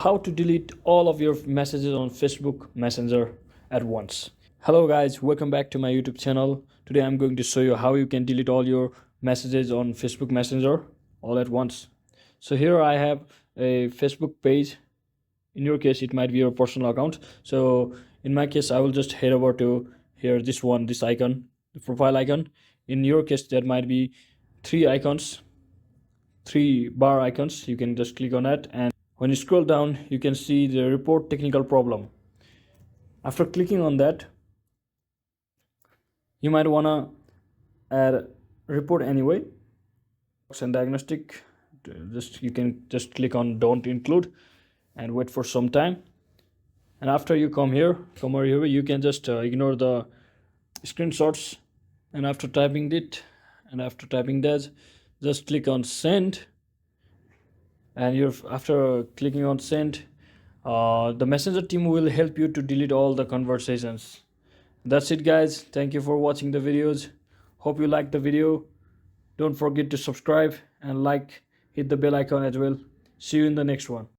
How to delete all of your messages on Facebook Messenger at once. Hello guys, welcome back to my YouTube channel. Today I'm going to show you how you can delete all your messages on Facebook Messenger all at once. So here I have a Facebook page. In your case it might be your personal account. So in my case I will just head over to here, this icon, the profile icon. In your case there might be three bar icons. You can just click on it, and when you scroll down you can see the report technical problem. After clicking on that, you might want to add report anyway and diagnostic. Just you can just click on don't include and wait for some time. And after you come over here, you can just ignore the screenshots. And after typing that, just click on send. And you're after clicking on send, the messenger team will help you to delete all the conversations. That's it guys, thank you for watching the videos. Hope you liked the video. Don't forget to subscribe and hit the bell icon as well. See you in the next one.